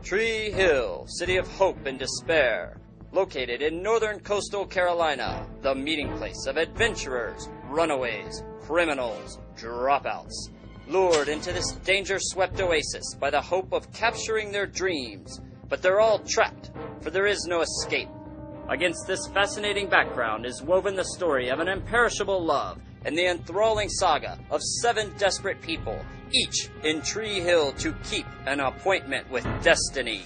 Tree Hill, city of hope and despair. Located in northern coastal Carolina, the meeting place of adventurers, runaways, criminals, dropouts. Lured into this danger-swept oasis by the hope of capturing their dreams. But they're all trapped, for there is no escape. Against this fascinating background is woven the story of an imperishable love and the enthralling saga of 7 desperate people, each in Tree Hill to keep an appointment with destiny.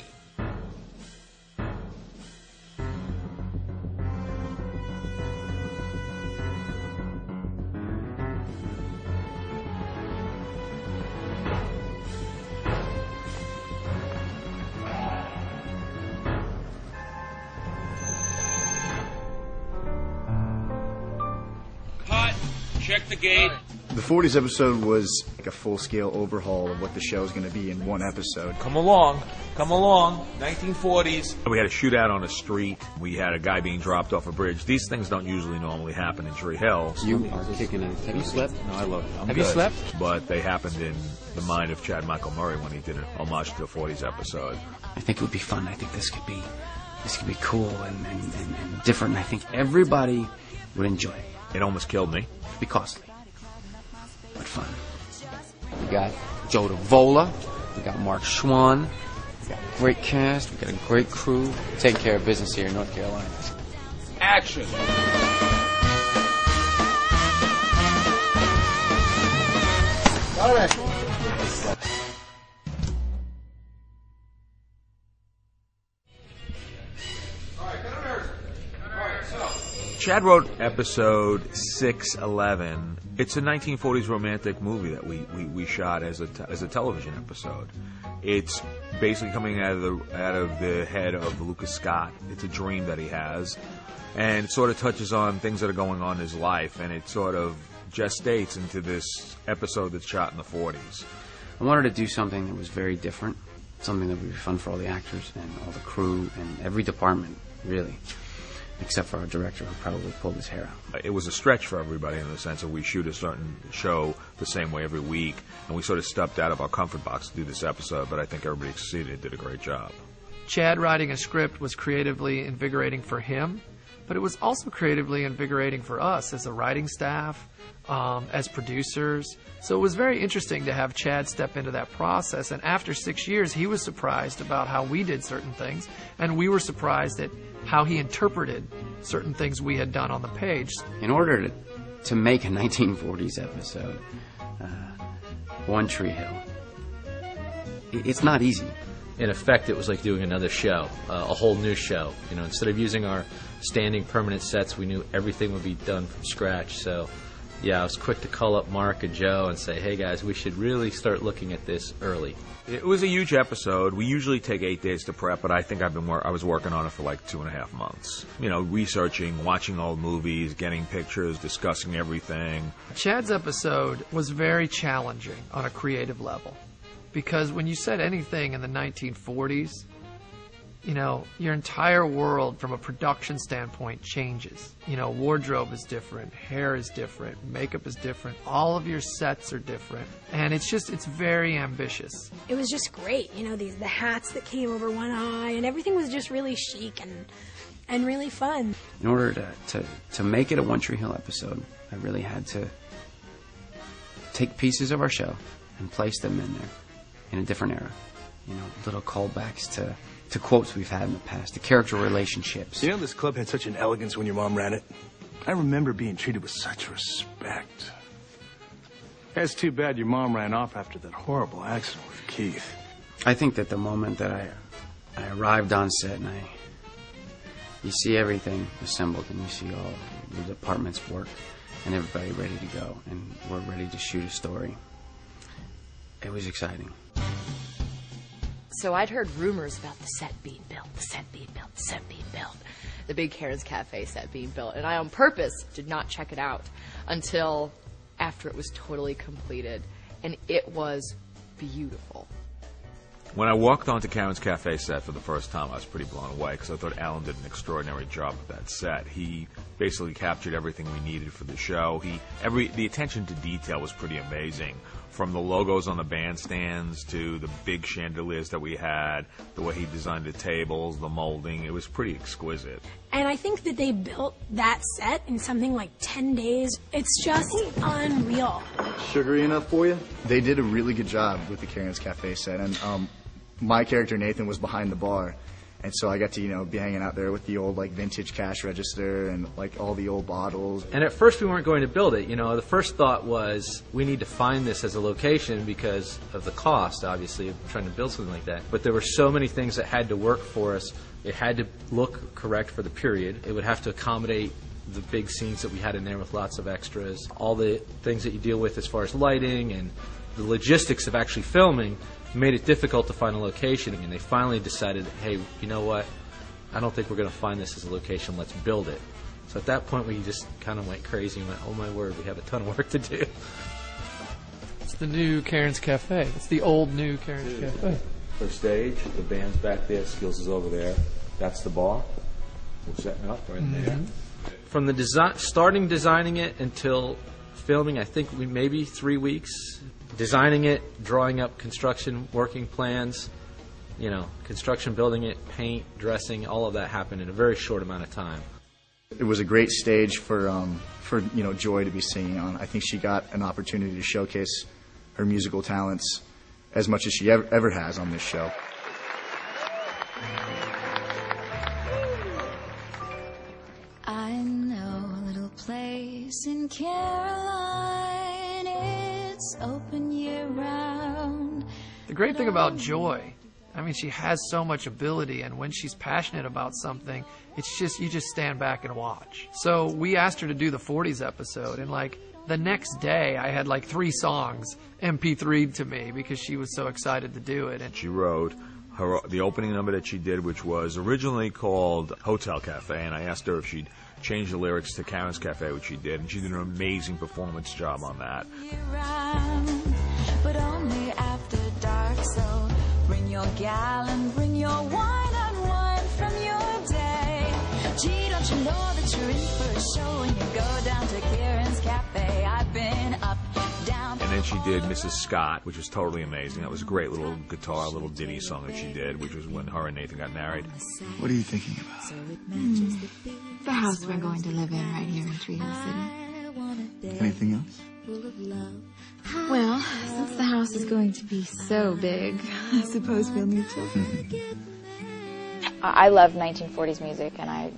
Check the gate. The 40s episode was like a full-scale overhaul of what the show is going to be in one episode. Come along. 1940s. We had a shootout on a street. We had a guy being dropped off a bridge. These things don't normally happen in Tree Hill. You are kicking it. Have you slept? No, I love it. Have you slept? But they happened in the mind of Chad Michael Murray when he did an homage to the 40s episode. I think it would be fun. I think this could be cool and different. And I think everybody would enjoy it. It almost killed me. It'd be costly, but fun. We got Joe Davola. We got Mark Schwann. We got a great cast. We got a great crew. Taking care of business here in North Carolina. Action! All right. Chad wrote episode 611. It's a 1940s romantic movie that we shot as a television episode. It's basically coming out of the head of Lucas Scott. It's a dream that he has, and it sort of touches on things that are going on in his life, and it sort of gestates into this episode that's shot in the 40s. I wanted to do something that was very different, something that would be fun for all the actors and all the crew and every department, really. Except for our director, who probably pulled his hair out. It was a stretch for everybody in the sense that we shoot a certain show the same way every week, and we sort of stepped out of our comfort box to do this episode, but I think everybody succeeded and did a great job. Chad writing a script was creatively invigorating for him, but it was also creatively invigorating for us as a writing staff, as producers. So it was very interesting to have Chad step into that process, and after 6 years, he was surprised about how we did certain things, and we were surprised at how he interpreted certain things we had done on the page. In order to make a 1940s episode, One Tree Hill, it's not easy. In effect, it was like doing another show, a whole new show. You know, instead of using our standing permanent sets, we knew everything would be done from scratch. So, yeah, I was quick to call up Mark and Joe and say, hey, guys, we should really start looking at this early. It was a huge episode. We usually take 8 days to prep, but I think I was working on it for like 2.5 months. You know, researching, watching old movies, getting pictures, discussing everything. Chad's episode was very challenging on a creative level, because when you said anything in the 1940s, you know, your entire world from a production standpoint changes. You know, wardrobe is different, hair is different, makeup is different, all of your sets are different, and it's very ambitious. It was just great, you know, the hats that came over one eye, and everything was just really chic and really fun. In order to make it a One Tree Hill episode, I really had to take pieces of our show and place them in there in a different era. You know, little callbacks to quotes we've had in the past, to character relationships. You know, this club had such an elegance when your mom ran it. I remember being treated with such respect. It's too bad your mom ran off after that horrible accident with Keith. I think that the moment that I arrived on set and you see everything assembled and you see all the departments work and everybody ready to go and we're ready to shoot a story, it was exciting. So I'd heard rumors about the set being built, the Big Karen's Cafe set being built, and I on purpose did not check it out until after it was totally completed, and it was beautiful. When I walked onto Karen's Cafe set for the first time, I was pretty blown away because I thought Alan did an extraordinary job with that set. He basically captured everything we needed for the show. The attention to detail was pretty amazing, from the logos on the bandstands to the big chandeliers that we had, the way he designed the tables, the molding. It was pretty exquisite. And I think that they built that set in something like 10 days. It's just unreal. Sugary enough for you? They did a really good job with the Karen's Cafe set, and my character Nathan was behind the bar, and so I got to be hanging out there with the old vintage cash register and all the old bottles. And at first we weren't going to build it. The first thought was we need to find this as a location because of the cost, obviously, of trying to build something like that. But there were so many things that had to work for us. It had to look correct for the period. It would have to accommodate the big scenes that we had in there with lots of extras. All the things that you deal with as far as lighting and the logistics of actually filming made it difficult to find a location. And they finally decided, hey, you know what? I don't think we're going to find this as a location. Let's build it. So at that point, we just kind of went crazy and went, oh my word, we have a ton of work to do. It's the new Karen's Cafe. It's the old new Karen's Cafe. First stage, the band's back there, Skills is over there. That's the bar. We're setting up right there. From the designing it until filming, I think we maybe 3 weeks. Designing it, drawing up construction, working plans, construction, building it, paint, dressing, all of that happened in a very short amount of time. It was a great stage for Joy to be singing on. I think she got an opportunity to showcase her musical talents as much as she ever has on this show. I know a little place in Caroline. It's open year round. The great thing about Joy, she has so much ability, and when she's passionate about something, it's just, you just stand back and watch. So we asked her to do the 40s episode, and the next day I had 3 songs MP3'd to me because she was so excited to do it. And she wrote the opening number that she did, which was originally called Hotel Cafe, and I asked her if she'd change the lyrics to Karen's Cafe, which she did, and she did an amazing performance job on that. But only after dark, so bring your gallon, bring your wine and wine from your day. Gee, don't you know that you're in for a show when you go down to Karen's Cafe? I've been up, down. And then she did Mrs. Scott, which was totally amazing. That was a great little guitar, little ditty song that she did, which was when her and Nathan got married. What are you thinking about? The house we're going to live in right here in Treehouse City. Anything else? Well, since the house is going to be so big, I suppose we'll need children. I love 1940s music, and I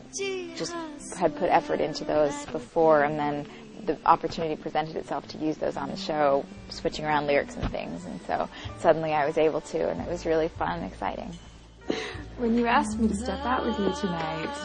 just had put effort into those before, and then the opportunity presented itself to use those on the show, switching around lyrics and things, and so suddenly I was able to, and it was really fun and exciting. When you asked me to step out with you tonight,